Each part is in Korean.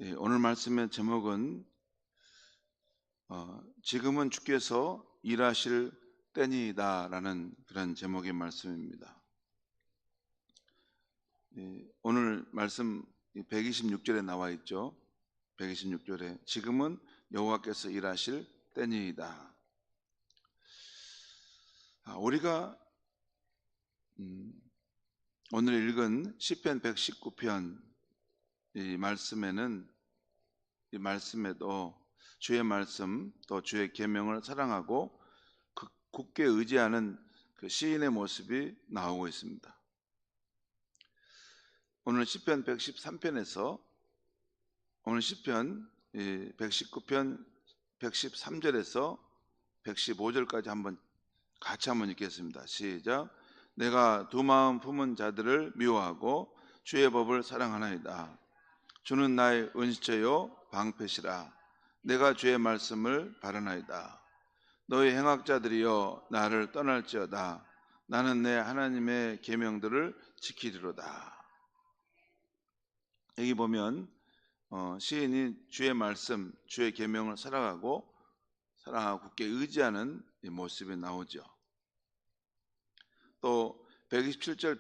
오늘 말씀의 제목은 지금은 주께서 일하실 때니이다 라는 그런 제목의 말씀입니다. 오늘 말씀 126절에 나와 있죠. 126절에 지금은 여호와께서 일하실 때니이다. 우리가 오늘 읽은 시편 119편 이 말씀에도 주의 말씀 또 주의 계명을 사랑하고 굳게 의지하는 그 시인의 모습이 나오고 있습니다. 오늘 시편 113편에서 오늘 시편 119편 113절에서 115절까지 같이 한번 읽겠습니다. 시작. 내가 두 마음 품은 자들을 미워하고 주의 법을 사랑하나이다. 주는 나의 은시처요 방패시라. 내가 주의 말씀을 바라나이다. 너희 행악자들이여 나를 떠날지어다. 나는 내 하나님의 계명들을 지키리로다. 여기 보면 시인이 주의 말씀, 주의 계명을 사랑하고 굳게 의지하는 이 모습이 나오죠. 또 127절,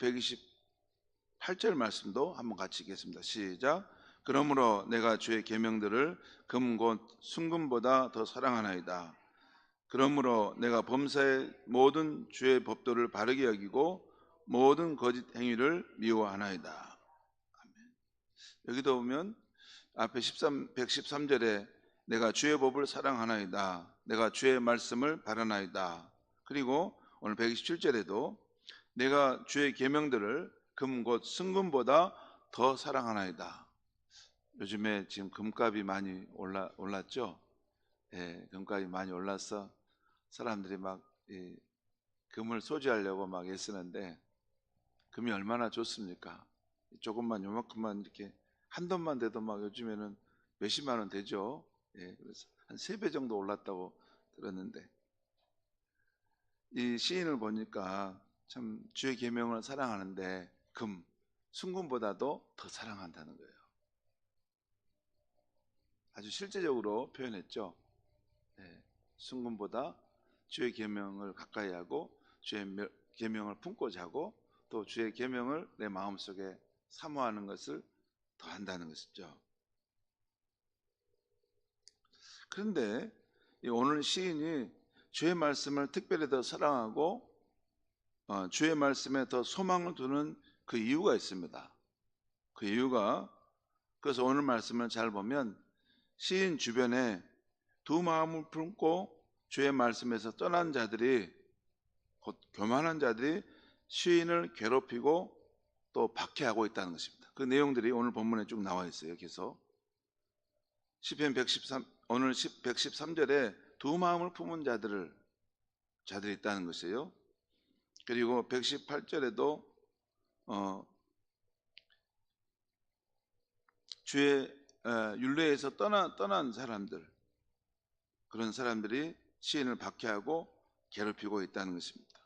128절 말씀도 한번 같이 읽겠습니다. 시작. 그러므로 내가 주의 계명들을 금 곧 순금보다 더 사랑하나이다. 그러므로 내가 범사의 모든 주의 법도를 바르게 여기고 모든 거짓 행위를 미워하나이다. 아멘. 여기도 보면 앞에 113절에 내가 주의 법을 사랑하나이다. 내가 주의 말씀을 바라나이다. 그리고 오늘 127절에도 내가 주의 계명들을 금 곧 순금보다 더 사랑하나이다. 요즘에 지금 금값이 많이 올랐죠? 예, 금값이 많이 올라서 사람들이 막 금을 소지하려고 막 애쓰는데 금이 얼마나 좋습니까? 조금만 요만큼만 이렇게 한 돈만 돼도 막 요즘에는 몇십만 원 되죠. 예, 그래서 한 3배 정도 올랐다고 들었는데 이 시인을 보니까 참 주의 계명을 사랑하는데 순금보다도 더 사랑한다는 거예요. 아주 실제적으로 표현했죠. 네, 순금보다 주의 계명을 가까이 하고 주의 계명을 품고자 하고 또 주의 계명을 내 마음속에 사모하는 것을 더한다는 것이죠. 그런데 오늘 시인이 주의 말씀을 특별히 더 사랑하고 주의 말씀에 더 소망을 두는 그 이유가 있습니다. 그 이유가 그래서 오늘 말씀을 잘 보면 시인 주변에 두 마음을 품고 주의 말씀에서 떠난 자들이 곧 교만한 자들이 시인을 괴롭히고 또 박해하고 있다는 것입니다. 그 내용들이 오늘 본문에 쭉 나와 있어요. 그래서 시편 113 오늘 113절에 두 마음을 품은 자들이 있다는 것이에요. 그리고 118절에도 주의 율례에서 떠난 사람들, 그런 사람들이 시인을 박해하고 괴롭히고 있다는 것입니다.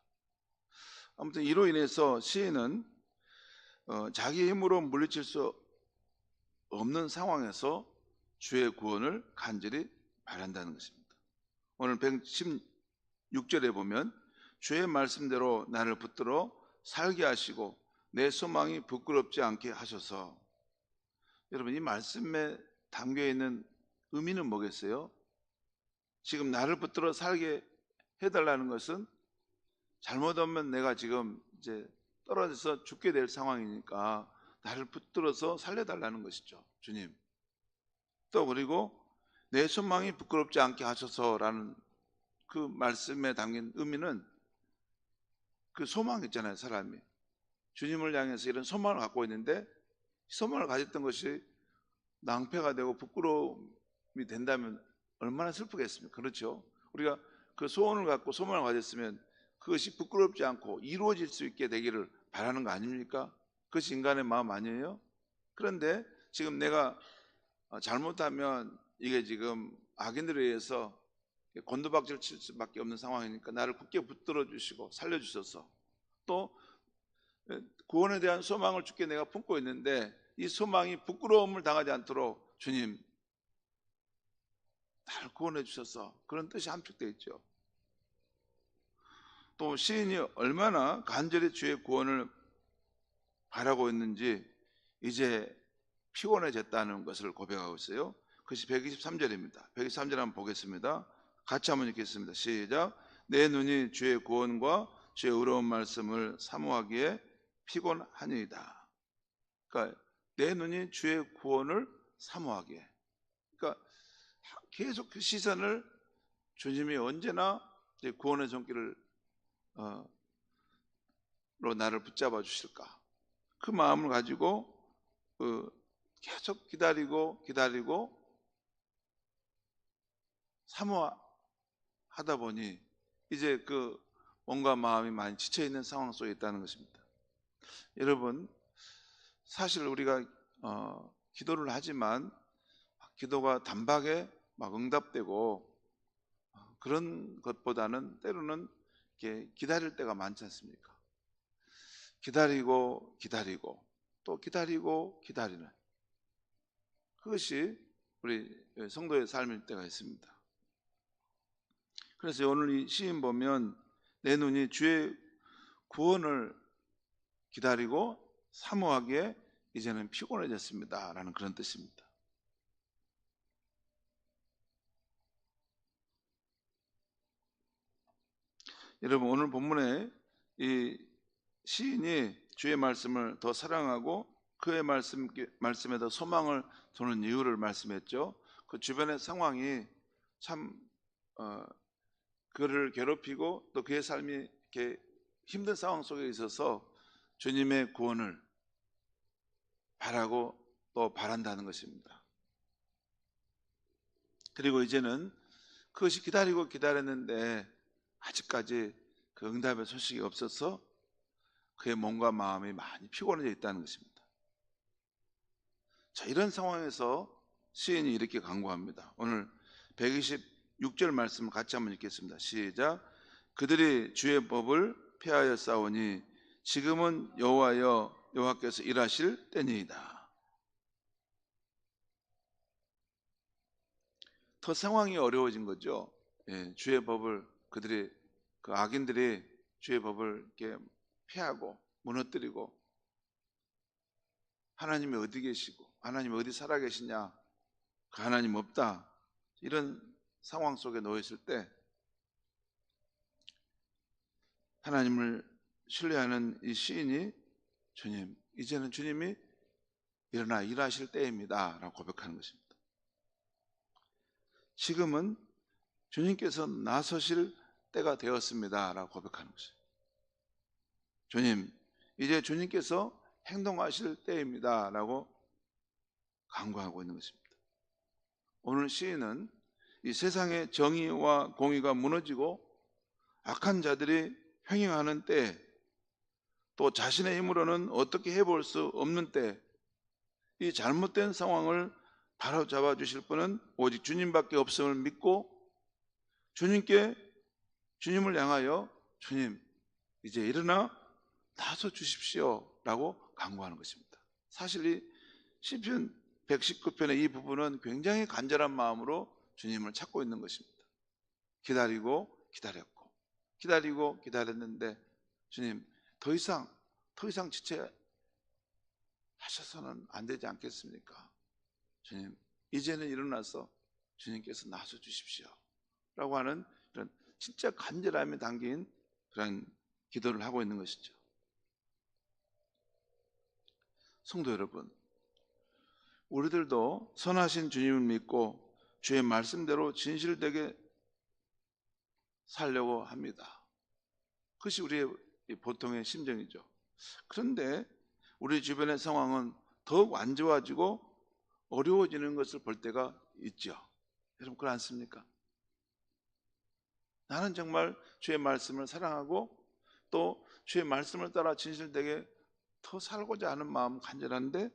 아무튼 이로 인해서 시인은 자기 힘으로 물리칠 수 없는 상황에서 주의 구원을 간절히 바란다는 것입니다. 오늘 116절에 보면 주의 말씀대로 나를 붙들어 살게 하시고 내 소망이 부끄럽지 않게 하셔서. 여러분, 이 말씀에 담겨있는 의미는 뭐겠어요? 지금 나를 붙들어 살게 해달라는 것은 잘못하면 내가 지금 이제 떨어져서 죽게 될 상황이니까 나를 붙들어서 살려달라는 것이죠. 주님. 또 그리고 내 소망이 부끄럽지 않게 하셔서라는 그 말씀에 담긴 의미는 그 소망 있잖아요. 사람이 주님을 향해서 이런 소망을 갖고 있는데 소망을 가졌던 것이 낭패가 되고 부끄러움이 된다면 얼마나 슬프겠습니까? 그렇죠? 우리가 그 소원을 갖고 소망을 가졌으면 그것이 부끄럽지 않고 이루어질 수 있게 되기를 바라는 거 아닙니까? 그것이 인간의 마음 아니에요? 그런데 지금 내가 잘못하면 이게 지금 악인들에 의해서 곤두박질 칠 수밖에 없는 상황이니까 나를 굳게 붙들어 주시고 살려주셔서 또 구원에 대한 소망을 주께 내가 품고 있는데 이 소망이 부끄러움을 당하지 않도록 주님 나를 구원해 주셔서 그런 뜻이 함축되어 있죠. 또 시인이 얼마나 간절히 주의 구원을 바라고 있는지 이제 피곤해졌다는 것을 고백하고 있어요. 그것이 123절입니다. 123절 한번 보겠습니다. 같이 한번 읽겠습니다. 시작. 내 눈이 주의 구원과 주의 의로운 말씀을 사모하기에 피곤하니이다. 그러니까 내 눈이 주의 구원을 사모하기에, 그러니까 계속 그 시선을 주님이 언제나 구원의 손길을 로 나를 붙잡아 주실까, 그 마음을 가지고 계속 기다리고 사모하다 보니 이제 그 몸과 마음이 많이 지쳐 있는 상황 속에 있다는 것입니다. 여러분, 사실 우리가 기도를 하지만 기도가 단박에 막 응답되고 그런 것보다는 때로는 이렇게 기다릴 때가 많지 않습니까? 기다리고 또 기다리는 그것이 우리 성도의 삶일 때가 있습니다. 그래서 오늘 이 시인 보면 내 눈이 주의 구원을 기다리고 사모하기에 이제는 피곤해졌습니다 라는 그런 뜻입니다. 여러분, 오늘 본문에 이 시인이 주의 말씀을 더 사랑하고 그의 말씀에 더 소망을 두는 이유를 말씀했죠. 그 주변의 상황이 참 그를 괴롭히고 또 그의 삶이 이렇게 힘든 상황 속에 있어서 주님의 구원을 바라고 또 바란다는 것입니다. 그리고 이제는 그것이 기다렸는데 아직까지 그 응답의 소식이 없어서 그의 몸과 마음이 많이 피곤해져 있다는 것입니다. 자, 이런 상황에서 시인이 이렇게 간구합니다. 오늘 126절 말씀 같이 한번 읽겠습니다. 시작. 그들이 주의 법을 폐하여 싸우니 지금은 여호와께서 일하실 때니이다. 더 상황이 어려워진 거죠. 주의 법을 그 악인들이 주의 법을 이렇게 피하고 무너뜨리고 하나님이 어디 계시고 하나님이 어디 살아 계시냐, 그 하나님 없다, 이런 상황 속에 놓여 있을 때 하나님을 신뢰하는 이 시인이 주님, 이제는 주님이 일어나 일하실 때입니다 라고 고백하는 것입니다. 지금은 주님께서 나서실 때가 되었습니다 라고 고백하는 것입니다. 주님, 이제 주님께서 행동하실 때입니다 라고 간구하고 있는 것입니다. 오늘 시인은 이 세상의 정의와 공의가 무너지고 악한 자들이 횡행하는 때, 또 자신의 힘으로는 어떻게 해볼 수 없는 때, 이 잘못된 상황을 바로잡아 주실 분은 오직 주님밖에 없음을 믿고 주님을 향하여 주님, 이제 일어나 나서 주십시오 라고 간구하는 것입니다. 사실 이 시편 119편의 이 부분은 굉장히 간절한 마음으로 주님을 찾고 있는 것입니다. 기다렸는데 주님, 더 이상 지체하셔서는 안 되지 않겠습니까? 주님, 이제는 일어나서 주님께서 나서 주십시오 라고 하는 그런 진짜 간절함이 담긴 그런 기도를 하고 있는 것이죠. 성도 여러분, 우리들도 선하신 주님을 믿고 주의 말씀대로 진실되게 살려고 합니다. 그것이 우리의 보통의 심정이죠. 그런데 우리 주변의 상황은 더욱 안 좋아지고 어려워지는 것을 볼 때가 있죠. 여러분, 그렇지 않습니까? 나는 정말 주의 말씀을 사랑하고 또 주의 말씀을 따라 진실되게 더 살고자 하는 마음 간절한데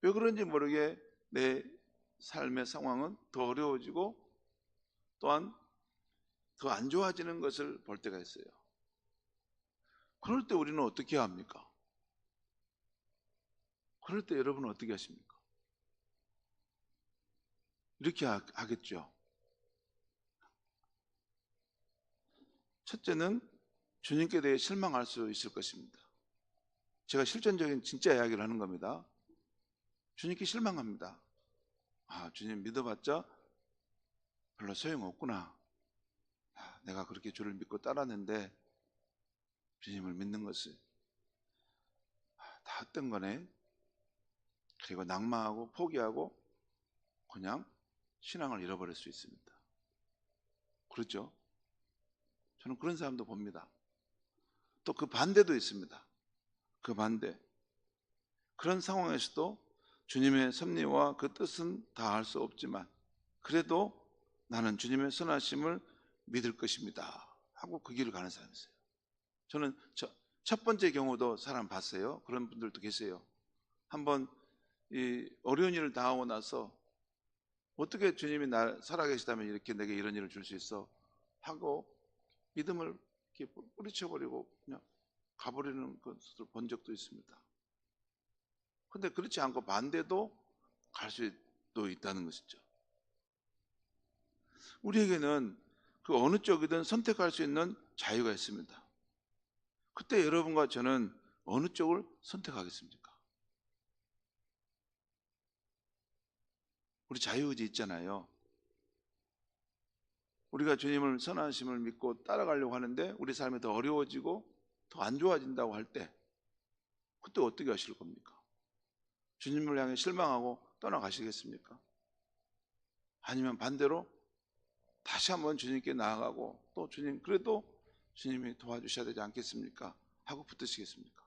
왜 그런지 모르게 내 삶의 상황은 더 어려워지고 또한 더 안 좋아지는 것을 볼 때가 있어요. 그럴 때 우리는 어떻게 해야 합니까? 그럴 때 여러분은 어떻게 하십니까? 이렇게 하겠죠. 첫째는 주님께 대해 실망할 수 있을 것입니다. 제가 실전적인 진짜 이야기를 하는 겁니다. 주님께 실망합니다. 주님 믿어봤자 별로 소용없구나. 내가 그렇게 주를 믿고 따랐는데 주님을 믿는 것이 다 헛된 거네. 그리고 낙마하고 포기하고 그냥 신앙을 잃어버릴 수 있습니다. 그렇죠? 저는 그런 사람도 봅니다. 또 그 반대도 있습니다. 그 반대. 그런 상황에서도 주님의 섭리와 그 뜻은 다 알 수 없지만 그래도 나는 주님의 선하심을 믿을 것입니다 하고 그 길을 가는 사람이 있어요. 저는 첫 번째 경우도 사람 봤어요. 그런 분들도 계세요. 한번 이 어려운 일을 당하고 나서 어떻게 주님이 날 살아계시다면 이렇게 내게 이런 일을 줄 수 있어 하고 믿음을 이렇게 뿌리쳐버리고 그냥 가버리는 것을 본 적도 있습니다. 근데 그렇지 않고 반대도 갈 수도 있다는 것이죠. 우리에게는 그 어느 쪽이든 선택할 수 있는 자유가 있습니다. 그때 여러분과 저는 어느 쪽을 선택하겠습니까? 우리 자유의지 있잖아요. 우리가 주님을 선하심을 믿고 따라가려고 하는데 우리 삶이 더 어려워지고 더 안 좋아진다고 할 때 그때 어떻게 하실 겁니까? 주님을 향해 실망하고 떠나가시겠습니까? 아니면 반대로 다시 한번 주님께 나아가고 또 주님 그래도 주님이 도와주셔야 되지 않겠습니까? 하고 붙으시겠습니까?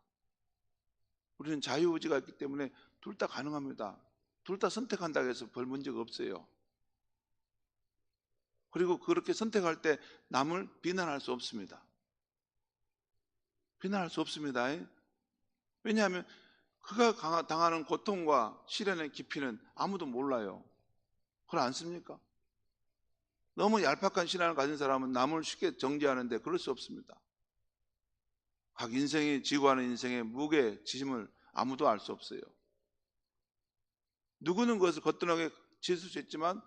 우리는 자유의지가 있기 때문에 둘 다 가능합니다. 둘 다 선택한다고 해서 별 문제가 없어요. 그리고 그렇게 선택할 때 남을 비난할 수 없습니다. 비난할 수 없습니다. 왜냐하면 그가 당하는 고통과 시련의 깊이는 아무도 몰라요. 그렇지 않습니까? 너무 얄팍한 신앙을 가진 사람은 남을 쉽게 정죄하는데 그럴 수 없습니다. 각 인생이 지고 하는 인생의 무게, 지심을 아무도 알 수 없어요. 누구는 그것을 거뜬하게 지을 수 있지만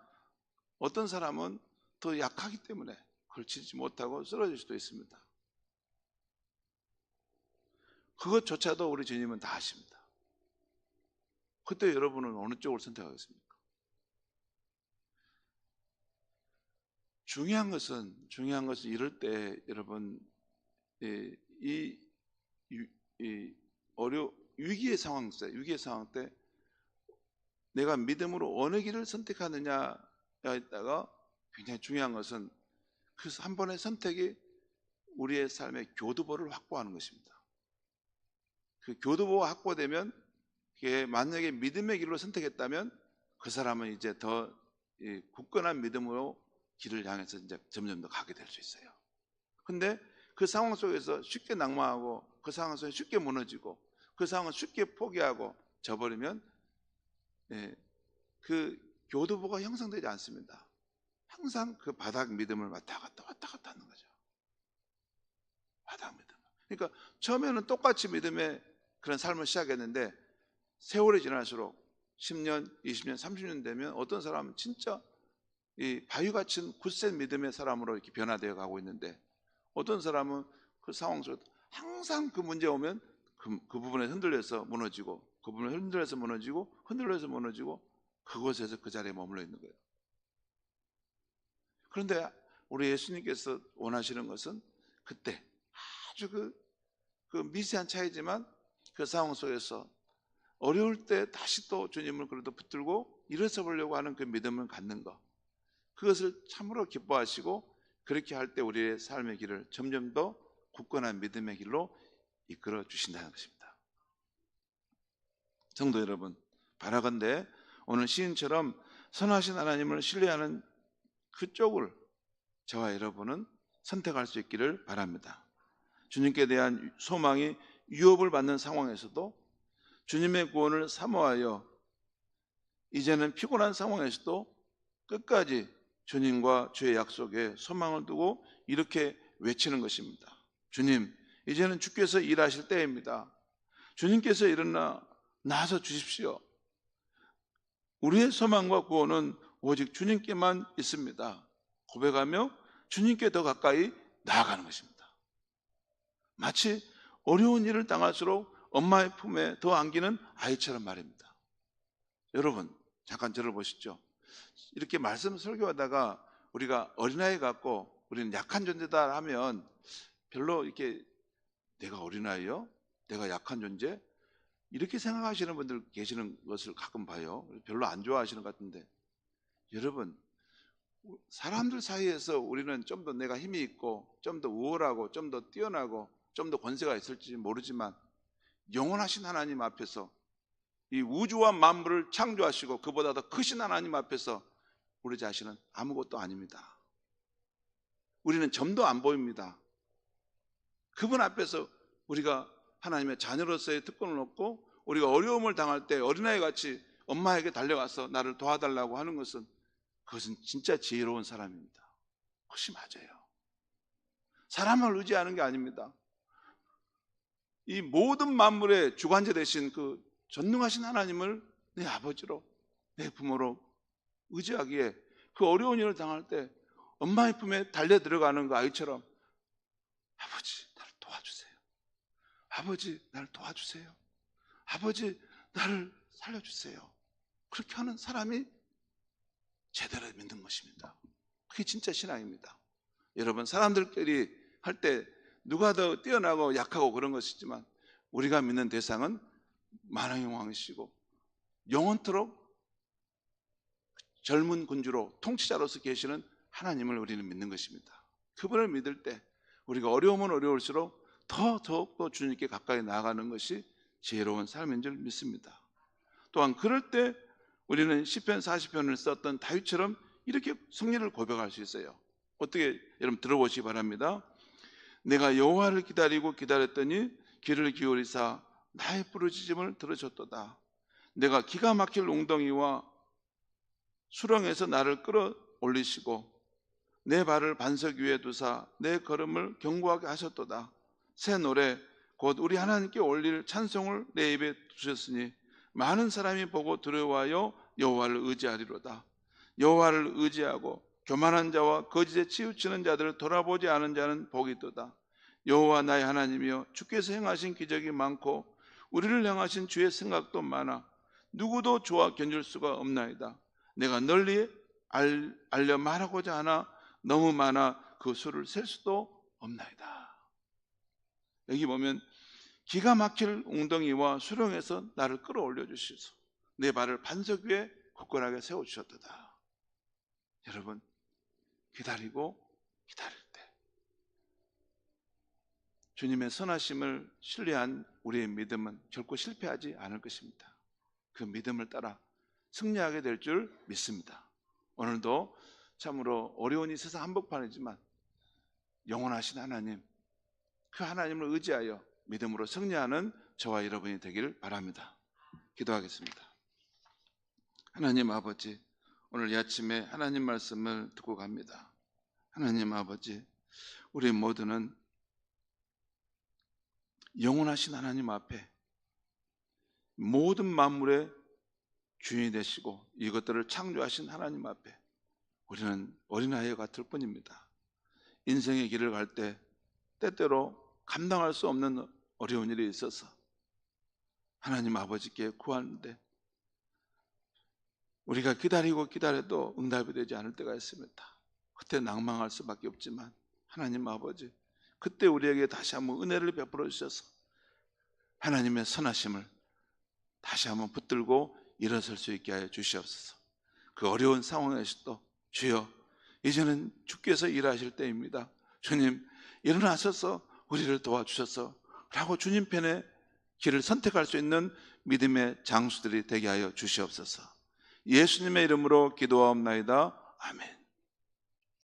어떤 사람은 더 약하기 때문에 그걸 지지 못하고 쓰러질 수도 있습니다. 그것조차도 우리 주님은 다 아십니다. 그때 여러분은 어느 쪽을 선택하겠습니까? 중요한 것은 이럴 때 여러분 위기의 상황 때 내가 믿음으로 어느 길을 선택하느냐에 있다가 굉장히 중요한 것은 그 한 번의 선택이 우리의 삶의 교두보를 확보하는 것입니다. 그 교두보가 확보되면 만약에 믿음의 길로 선택했다면 그 사람은 이제 더 굳건한 믿음으로 길을 향해서 이제 점점 더 가게 될 수 있어요. 근데 그 상황 속에서 쉽게 낙마하고 그 상황 속에 쉽게 무너지고 그 상황을 쉽게 포기하고 져버리면 그 교두보가 형성되지 않습니다. 항상 그 바닥 믿음을 왔다 갔다 하는 거죠. 바닥 믿음. 그러니까 처음에는 똑같이 믿음의 그런 삶을 시작했는데 세월이 지날수록 10년, 20년, 30년 되면 어떤 사람은 진짜 이 바위같은 굳센 믿음의 사람으로 이렇게 변화되어 가고 있는데 어떤 사람은 그 상황 속에 항상 그 문제 오면 그 부분에 흔들려서 무너지고 그 부분에 흔들려서 무너지고 그곳에서 그 자리에 머물러 있는 거예요. 그런데 우리 예수님께서 원하시는 것은 그때 아주 그 미세한 차이지만 그 상황 속에서 어려울 때 다시 또 주님을 그래도 붙들고 일어서 보려고 하는 그 믿음을 갖는 것, 그것을 참으로 기뻐하시고 그렇게 할 때 우리의 삶의 길을 점점 더 굳건한 믿음의 길로 이끌어 주신다는 것입니다. 성도 여러분, 바라건대 오늘 시인처럼 선하신 하나님을 신뢰하는 그쪽을 저와 여러분은 선택할 수 있기를 바랍니다. 주님께 대한 소망이 위협을 받는 상황에서도 주님의 구원을 사모하여 이제는 피곤한 상황에서도 끝까지 주님과 주의 약속에 소망을 두고 이렇게 외치는 것입니다. 주님, 이제는 주께서 일하실 때입니다. 주님께서 일어나 나서 주십시오. 우리의 소망과 구원은 오직 주님께만 있습니다. 고백하며 주님께 더 가까이 나아가는 것입니다. 마치 어려운 일을 당할수록 엄마의 품에 더 안기는 아이처럼 말입니다. 여러분, 잠깐 저를 보시죠. 이렇게 말씀 설교하다가 우리가 어린아이 같고 우리는 약한 존재다 하면 별로 이렇게 내가 어린아이요? 내가 약한 존재? 이렇게 생각하시는 분들 계시는 것을 가끔 봐요. 별로 안 좋아하시는 것 같은데, 여러분, 사람들 사이에서 우리는 좀 더 내가 힘이 있고 좀 더 우월하고 좀 더 뛰어나고 좀 더 권세가 있을지 모르지만 영원하신 하나님 앞에서, 이 우주와 만물을 창조하시고 그보다 더 크신 하나님 앞에서 우리 자신은 아무것도 아닙니다. 우리는 점도 안 보입니다. 그분 앞에서 우리가 하나님의 자녀로서의 특권을 얻고 우리가 어려움을 당할 때 어린아이 같이 엄마에게 달려가서 나를 도와달라고 하는 것은, 그것은 진짜 지혜로운 사람입니다. 그것이 맞아요. 사람을 의지하는 게 아닙니다. 이 모든 만물의 주관자 되신 그 전능하신 하나님을 내 아버지로, 내 부모로 의지하기에 그 어려운 일을 당할 때 엄마의 품에 달려 들어가는 그 아이처럼, 아버지 나를 도와주세요. 아버지 나를 도와주세요. 아버지 나를 살려주세요. 그렇게 하는 사람이 제대로 믿는 것입니다. 그게 진짜 신앙입니다. 여러분, 사람들끼리 할 때 누가 더 뛰어나고 약하고 그런 것이지만 우리가 믿는 대상은 만왕의 왕이시고 영원토록 젊은 군주로 통치자로서 계시는 하나님을 우리는 믿는 것입니다. 그분을 믿을 때 우리가 어려우면 어려울수록 더욱더 주님께 가까이 나아가는 것이 지혜로운 삶인 줄 믿습니다. 또한 그럴 때 우리는 시편 40편을 썼던 다윗처럼 이렇게 승리를 고백할 수 있어요. 어떻게, 여러분 들어보시기 바랍니다. 내가 여호와를 기다리고 기다렸더니 귀를 기울이사 나의 부르짖음을 들으셨도다. 내가 기가 막힐 웅덩이와 수렁에서 나를 끌어올리시고 내 발을 반석 위에 두사 내 걸음을 견고하게 하셨도다. 새 노래 곧 우리 하나님께 올릴 찬송을 내 입에 두셨으니 많은 사람이 보고 두려워하여 여호와를 의지하리로다. 여호와를 의지하고 교만한 자와 거짓에 치우치는 자들을 돌아보지 않은 자는 복이 있도다. 여호와 나의 하나님이여, 주께서 행하신 기적이 많고 우리를 향하신 주의 생각도 많아 누구도 주와 견줄 수가 없나이다. 내가 널리 알려 말하고자 하나 너무 많아 그 수를 셀 수도 없나이다. 여기 보면 기가 막힐 웅덩이와 수렁에서 나를 끌어올려 주시소. 내 발을 반석 위에 굳건하게 세워주셨도다. 여러분, 기다리고 기다릴 때 주님의 선하심을 신뢰한 우리의 믿음은 결코 실패하지 않을 것입니다. 그 믿음을 따라 승리하게 될 줄 믿습니다. 오늘도 참으로 어려운 이 세상 한복판이지만 영원하신 하나님, 그 하나님을 의지하여 믿음으로 승리하는 저와 여러분이 되기를 바랍니다. 기도하겠습니다. 하나님 아버지, 오늘 이 아침에 하나님 말씀을 듣고 갑니다. 하나님 아버지, 우리 모두는 영원하신 하나님 앞에 모든 만물의 주인이 되시고 이것들을 창조하신 하나님 앞에 우리는 어린아이 같을 뿐입니다. 인생의 길을 갈 때 때때로 감당할 수 없는 어려운 일이 있어서 하나님 아버지께 구하는데 우리가 기다리고 기다려도 응답이 되지 않을 때가 있습니다. 그때 낭망할 수밖에 없지만 하나님 아버지, 그때 우리에게 다시 한번 은혜를 베풀어 주셔서 하나님의 선하심을 다시 한번 붙들고 일어설 수 있게 하여 주시옵소서. 그 어려운 상황에서도 주여, 이제는 주께서 일하실 때입니다. 주님 일어나셔서 우리를 도와주셔서 라고 주님 편에 길을 선택할 수 있는 믿음의 장수들이 되게 하여 주시옵소서. 예수님의 이름으로 기도하옵나이다. 아멘.